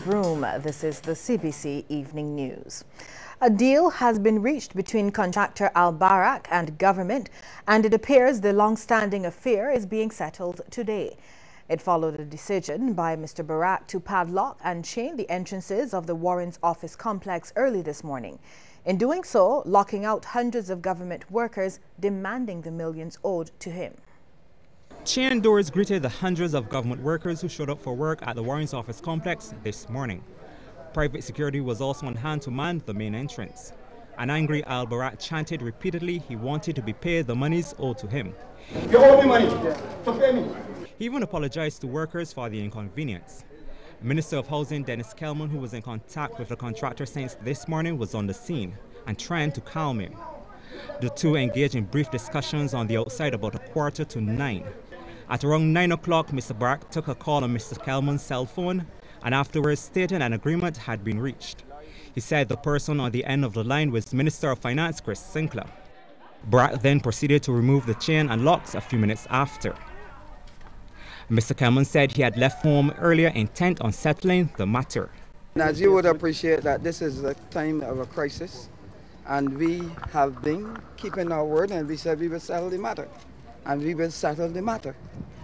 Vroom. This is the CBC Evening News. A deal has been reached between contractor Al Barak and government, and it appears the long-standing affair is being settled today. It followed a decision by Mr. Barak to padlock and chain the entrances of the Warren's office complex early this morning. In doing so, locking out hundreds of government workers, demanding the millions owed to him. Chain doors greeted the hundreds of government workers who showed up for work at the Warren's office complex this morning. Private security was also on hand to man the main entrance. An angry Al Barak chanted repeatedly he wanted to be paid the monies owed to him. You owe me money, so pay me. He even apologized to workers for the inconvenience. Minister of Housing Dennis Kelman, who was in contact with the contractor since this morning, was on the scene and trying to calm him. The two engaged in brief discussions on the outside about 8:45. At around 9 o'clock, Mr. Barak took a call on Mr. Kelman's cell phone and afterwards stated an agreement had been reached. He said the person on the end of the line was Minister of Finance Chris Sinclair. Barak then proceeded to remove the chain and locks a few minutes after. Mr. Kelman said he had left home earlier intent on settling the matter. As you would appreciate that this is a time of a crisis, and we have been keeping our word, and we said we will settle the matter. And we will settle the matter.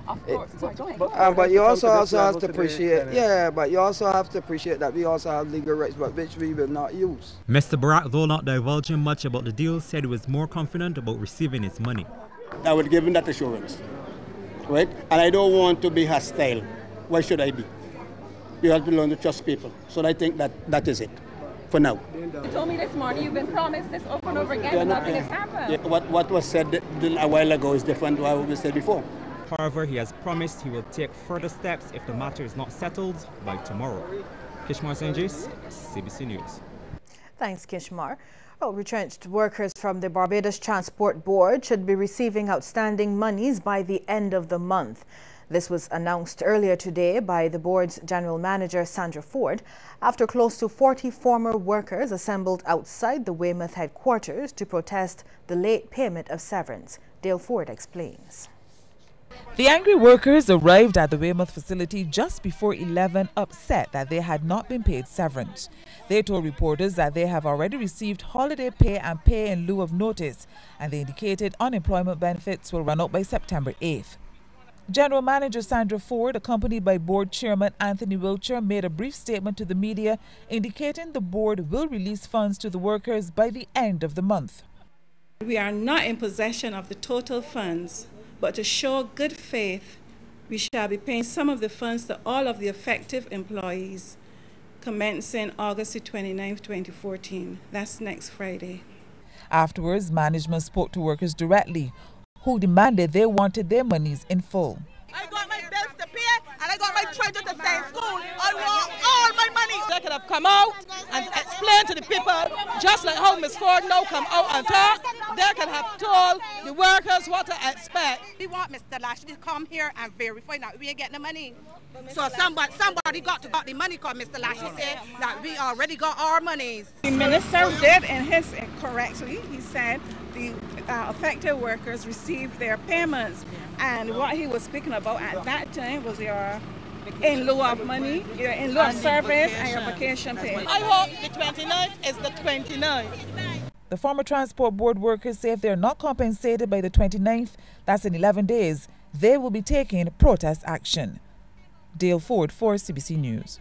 Of course. But you also have to appreciate, but you also have to appreciate that we also have legal rights, but which we will not use. Mr. Barak, though not divulging much about the deal, said he was more confident about receiving his money. I would give him that assurance, right? And I don't want to be hostile. Why should I be? You have to learn to trust people. So I think that is it for now. You told me this morning you've been promised this over and over again, and nothing has happened. Yeah, what was said a while ago is different to what was said before. However, he has promised he will take further steps if the matter is not settled by tomorrow. Kishmar Sanjis, CBC News. Thanks, Kishmar. Retrenched workers from the Barbados Transport Board should be receiving outstanding monies by the end of the month. This was announced earlier today by the board's general manager, Sandra Ford, after close to 40 former workers assembled outside the Weymouth headquarters to protest the late payment of severance. Dale Ford explains. The angry workers arrived at the Weymouth facility just before 11, upset that they had not been paid severance. They told reporters that they have already received holiday pay and pay in lieu of notice, and they indicated unemployment benefits will run out by September 8th. General Manager Sandra Ford, accompanied by Board Chairman Anthony Wiltshire, made a brief statement to the media indicating the board will release funds to the workers by the end of the month. We are not in possession of the total funds, but to show good faith, we shall be paying some of the funds to all of the affected employees commencing August 29, 2014. That's next Friday. Afterwards, management spoke to workers directly, who demanded they wanted their monies in full. I got my bills to pay and I got my children to stay in school. I want all my money. They could have come out and explained to the people, just like how Ms. Ford now come out and talk. They could have told the workers what to expect. We want Mr. Lashley to come here and verify that we ain't getting the money. So somebody got to get the money, because Mr. Lashley said that we already got our monies. The minister did, in his correctly, he said the affected workers received their payments, and what he was speaking about at that time was your in lieu of money, your in lieu of service and your vacation pay. I hope the 29th is the 29th. The former Transport Board workers say if they are not compensated by the 29th, that's in 11 days, they will be taking protest action. Dale Ford for CBC News.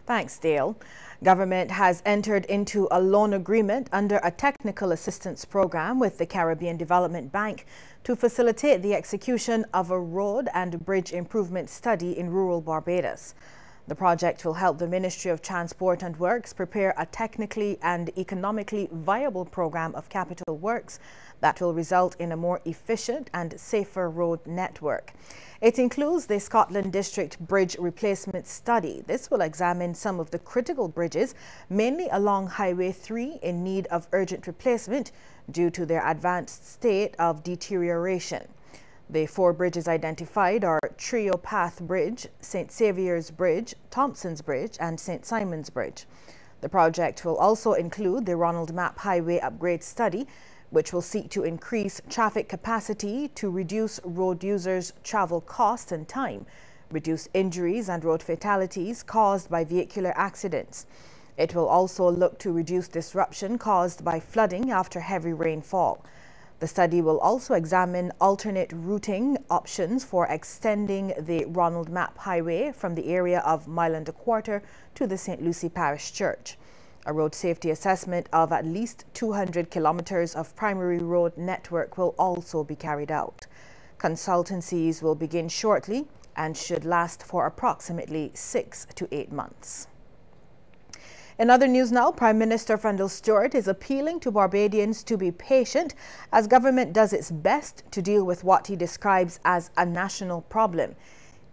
Thanks, Dale. Government has entered into a loan agreement under a technical assistance program with the Caribbean Development Bank to facilitate the execution of a road and bridge improvement study in rural Barbados. The project will help the Ministry of Transport and Works prepare a technically and economically viable program of capital works that will result in a more efficient and safer road network. It includes the Scotland District Bridge Replacement Study. This will examine some of the critical bridges, mainly along Highway 3, in need of urgent replacement due to their advanced state of deterioration. The 4 bridges identified are Trio Path Bridge, St. Saviour's Bridge, Thompson's Bridge and St. Simon's Bridge. The project will also include the Ronald Mapp Highway Upgrade Study, which will seek to increase traffic capacity to reduce road users' travel costs and time, reduce injuries and road fatalities caused by vehicular accidents. It will also look to reduce disruption caused by flooding after heavy rainfall. The study will also examine alternate routing options for extending the Ronald Mapp Highway from the area of Mile and a Quarter to the St. Lucie Parish Church. A road safety assessment of at least 200 kilometers of primary road network will also be carried out. Consultancies will begin shortly and should last for approximately 6 to 8 months. In other news now, Prime Minister Frendel Stuart is appealing to Barbadians to be patient as government does its best to deal with what he describes as a national problem.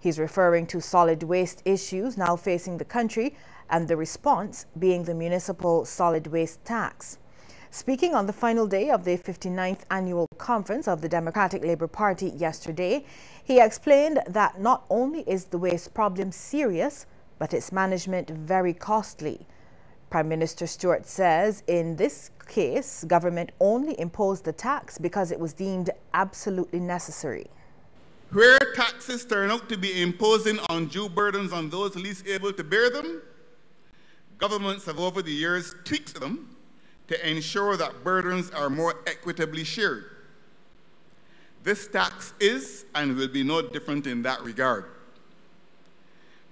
He's referring to solid waste issues now facing the country and the response being the municipal solid waste tax. Speaking on the final day of the 59th annual conference of the Democratic Labour Party yesterday, he explained that not only is the waste problem serious, but its management very costly. Prime Minister Stuart says in this case, government only imposed the tax because it was deemed absolutely necessary. Where taxes turn out to be imposing undue burdens on those least able to bear them, governments have over the years tweaked them to ensure that burdens are more equitably shared. This tax is and will be no different in that regard.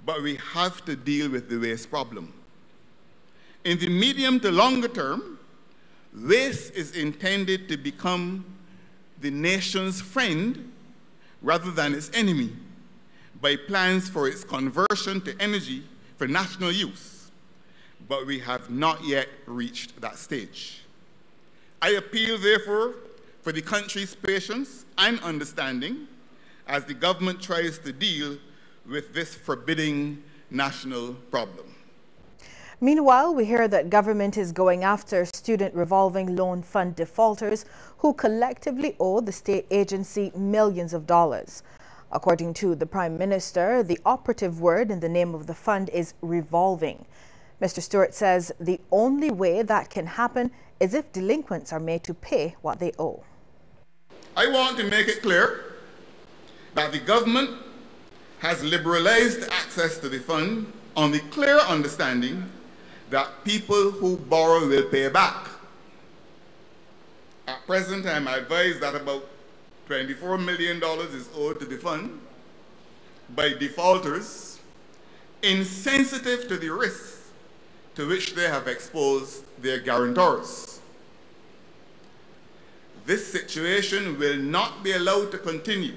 But we have to deal with the waste problem. In the medium to longer term, waste is intended to become the nation's friend rather than its enemy by plans for its conversion to energy for national use. But we have not yet reached that stage. I appeal, therefore, for the country's patience and understanding as the government tries to deal with this forbidding national problem. Meanwhile, we hear that government is going after student revolving loan fund defaulters who collectively owe the state agency millions of dollars. According to the Prime Minister, the operative word in the name of the fund is revolving. Mr. Stuart says the only way that can happen is if delinquents are made to pay what they owe. I want to make it clear that the government has liberalized access to the fund on the clear understanding that people who borrow will pay back. At present, I am advised that about $24 million is owed to the fund by defaulters insensitive to the risks to which they have exposed their guarantors. This situation will not be allowed to continue.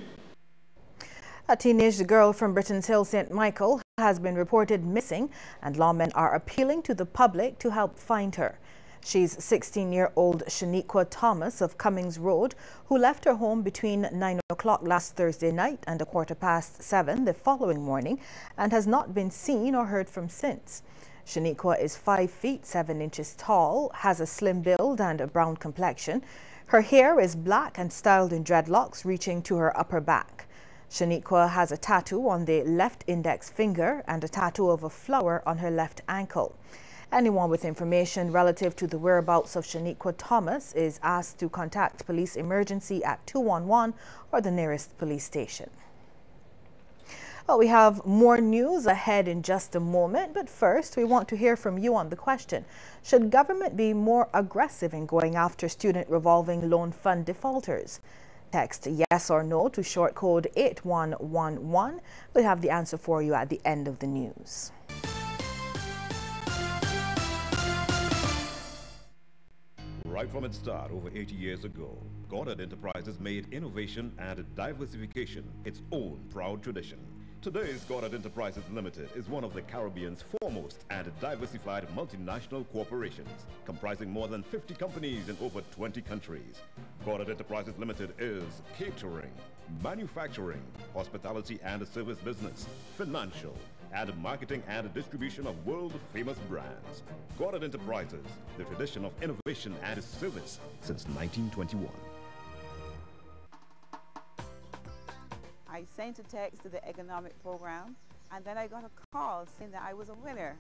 A teenage girl from Britain's Hill, St. Michael, has been reported missing, and lawmen are appealing to the public to help find her. She's 16-year-old Shaniqua Thomas of Cummings Road, who left her home between 9 o'clock last Thursday night and 7:15 the following morning, and has not been seen or heard from since. Shaniqua is 5 feet 7 inches tall, has a slim build and a brown complexion. Her hair is black and styled in dreadlocks reaching to her upper back. Shaniqua has a tattoo on the left index finger and a tattoo of a flower on her left ankle. Anyone with information relative to the whereabouts of Shaniqua Thomas is asked to contact Police Emergency at 211 or the nearest police station. Well, we have more news ahead in just a moment, but first we want to hear from you on the question: should government be more aggressive in going after student revolving loan fund defaulters? Text yes or no to short code 8111. We'll have the answer for you at the end of the news. Right from its start over 80 years ago, Goddard Enterprises made innovation and diversification its own proud tradition. Today's Goddard Enterprises Limited is one of the Caribbean's foremost and diversified multinational corporations, comprising more than 50 companies in over 20 countries. Goddard Enterprises Limited is catering, manufacturing, hospitality and service business, financial, and marketing and distribution of world-famous brands. Goddard Enterprises, the tradition of innovation and service since 1921. I sent a text to the economic program, and then I got a call saying that I was a winner.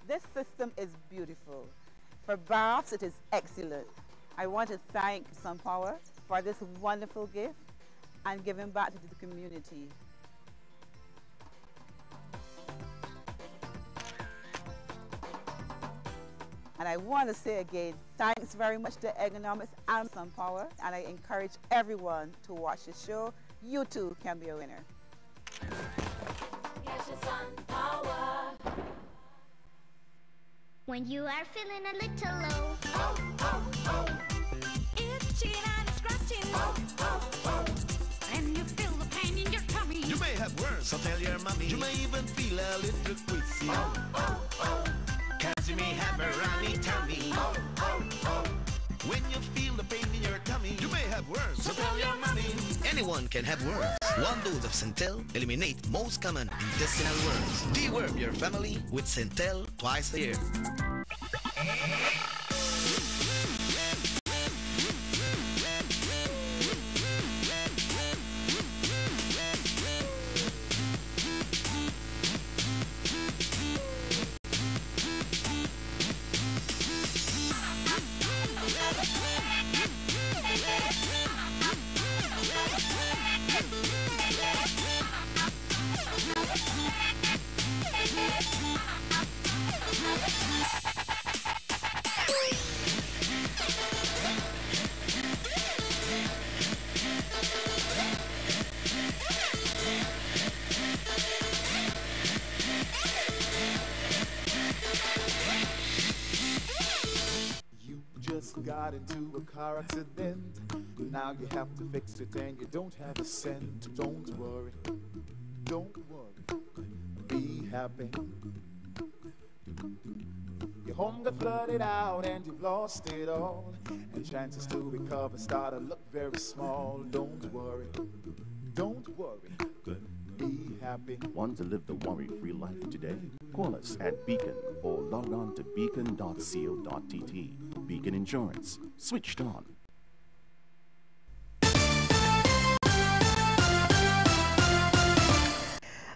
This system is beautiful. For baths, it is excellent. I want to thank SunPower for this wonderful gift and giving back to the community. And I want to say again, thanks very much to Economics and SunPower, and I encourage everyone to watch the show. You too can be a winner. When you are feeling a little low, itching and scratching, and you feel the pain in your tummy. You may have worms, so tell your mommy. You may even feel a little queasy. Cause you may have a runny tummy. When you feel the pain in your tummy, you may have worms, so tell your mommy. Anyone can have worms. One dose of Centel eliminates most common intestinal worms. Deworm your family with Centel twice a year. Got into a car accident. Now you have to fix it and you don't have a cent. Don't worry, be happy. Your home got flooded out and you've lost it all, and chances to recover start to look very small. Don't worry, be happy. Want to live the worry-free life today? Call us at Beacon or log on to beacon.co.tt. Beacon Insurance. Switched on.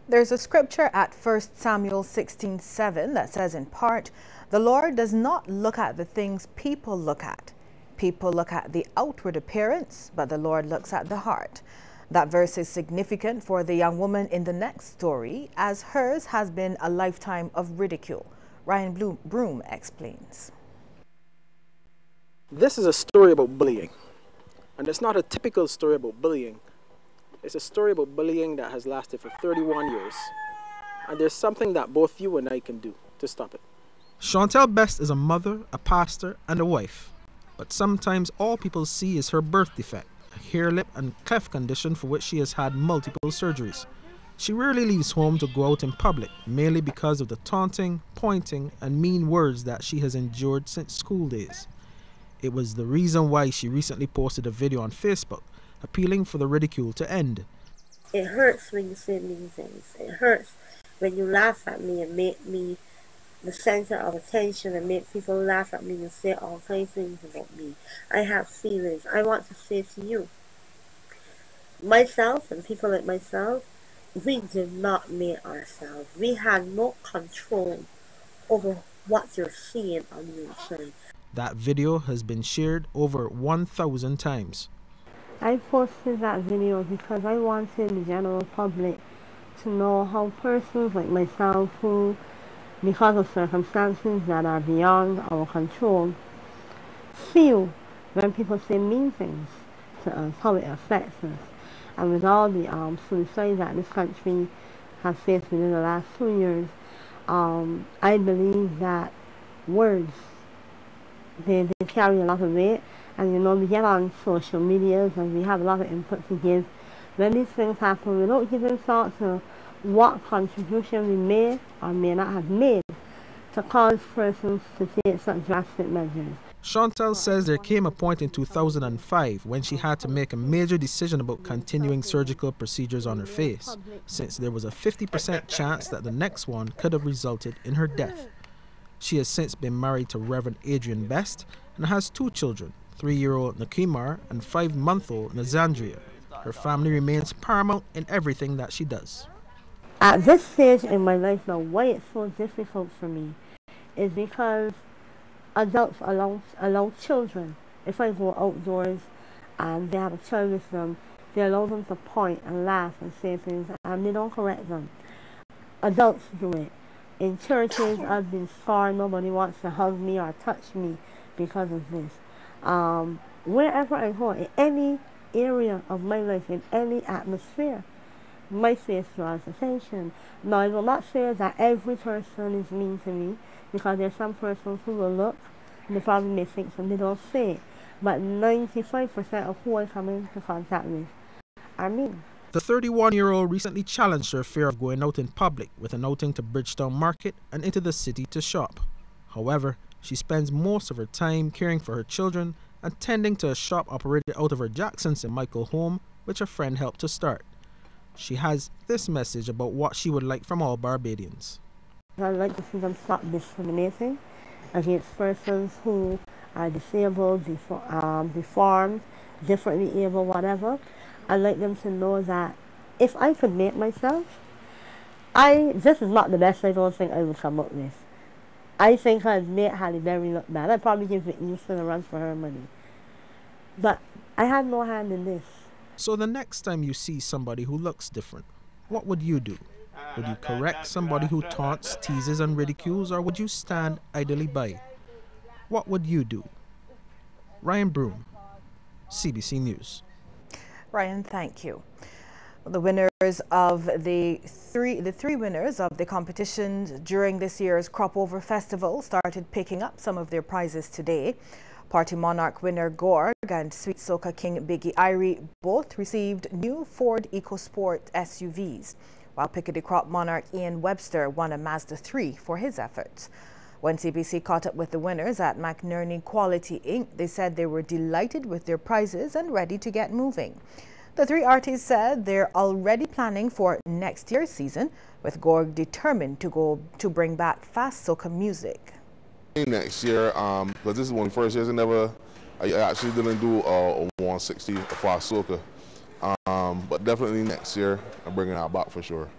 There's a scripture at 1 Samuel 16:7 that says in part, "The Lord does not look at the things people look at. People look at the outward appearance, but the Lord looks at the heart." That verse is significant for the young woman in the next story, as hers has been a lifetime of ridicule. Ryan Broom explains. This is a story about bullying, and it's not a typical story about bullying. It's a story about bullying that has lasted for 31 years, and there's something that both you and I can do to stop it. Chantel Best is a mother, a pastor, and a wife, but sometimes all people see is her birth defect, a hair, lip, and cleft condition for which she has had multiple surgeries. She rarely leaves home to go out in public, mainly because of the taunting, pointing, and mean words that she has endured since school days. It was the reason why she recently posted a video on Facebook appealing for the ridicule to end. It hurts when you say mean things. It hurts when you laugh at me and make me the center of attention and make people laugh at me and say all kinds of things about me. I have feelings. I want to say to you, myself and people like myself, we did not make ourselves. We had no control over what you're seeing on the inside. That video has been shared over 1,000 times. I posted that video because I wanted the general public to know how persons like myself who, because of circumstances that are beyond our control, feel when people say mean things to us, how it affects us. And with all the suicides that this country has faced within the last 2 years, I believe that words, they carry a lot of weight. And you know, we get on social media and we have a lot of input to give. When these things happen, we don't give them thought to what contribution we may or may not have made to cause persons to take such drastic measures. Chantel says there came a point in 2005 when she had to make a major decision about continuing surgical procedures on her face, since there was a 50% chance that the next one could have resulted in her death. She has since been married to Reverend Adrian Best and has 2 children, 3-year-old Nakimar and 5-month-old Nazandria. Her family remains paramount in everything that she does. At this stage in my life now, why it's so difficult for me is because adults allow children if I go outdoors and they have a child with them, they allow them to point and laugh and say things, and they don't correct them. Adults do it. In churches, I've been scarred. Nobody wants to hug me or touch me because of this. Wherever I go, in any area of my life, in any atmosphere, my face draws attention. Now, I will not say that every person is mean to me, because there are some persons who will look and they probably may think something, they don't say it. But 95% of who I come into contact with are mean. The 31-year-old recently challenged her fear of going out in public with an outing to Bridgetown Market and into the city to shop. However, she spends most of her time caring for her children and tending to a shop operated out of her Jackson St. Michael home, which a friend helped to start. She has this message about what she would like from all Barbadians. I'd like to see them stop discriminating against persons who are disabled, deformed, differently able, whatever. I'd like them to know that if I could make myself, this is not the best I don't think I would come up with. I think I'd make Halle Berry look bad. I'd probably give Whitney Houston a run for her money. But I had no hand in this. So the next time you see somebody who looks different, what would you do? Would you correct somebody who taunts, teases, and ridicules, or would you stand idly by? What would you do? Ryan Broom, CBC News. Ryan, thank you. The winners of the three winners of the competitions during this year's Crop Over Festival started picking up some of their prizes today. Party Monarch winner Gorg and Sweet Soca King Biggie Irie both received new Ford EcoSport SUVs, while Pickety Crop Monarch Ian Webster won a Mazda 3 for his efforts. When CBC caught up with the winners at McNerney Quality Inc., they said they were delighted with their prizes and ready to get moving. The three artists said they're already planning for next year's season, with Gorg determined to bring back fast soca music. Next year, because this is one of the first years I actually didn't do a 160 fast soca. But definitely next year, I'm bringing that back for sure.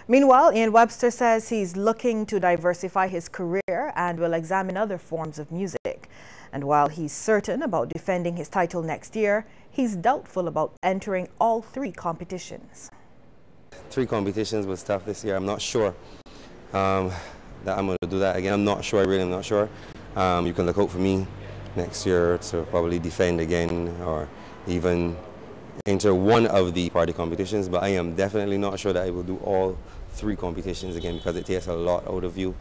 Meanwhile, Ian Webster says he's looking to diversify his career and will examine other forms of music. And while he's certain about defending his title next year, he's doubtful about entering all three competitions. 3 competitions was tough this year. I'm not sure that I'm going to do that again. I'm not sure, I really am not sure. You can look out for me next year to probably defend again or even enter one of the party competitions, but I am definitely not sure that I will do all 3 competitions again because it takes a lot out of you.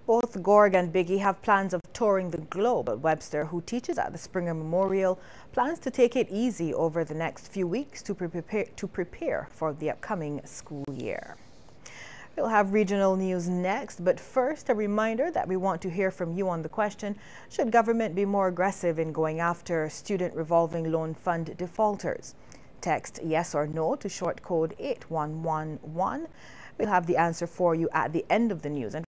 Both Gorg and Biggie have plans of touring the globe, but Webster, who teaches at the Springer Memorial, plans to take it easy over the next few weeks to prepare for the upcoming school year. We'll have regional news next, but first a reminder that we want to hear from you on the question, should government be more aggressive in going after student revolving loan fund defaulters? Text yes or no to short code 8111. We'll have the answer for you at the end of the news. And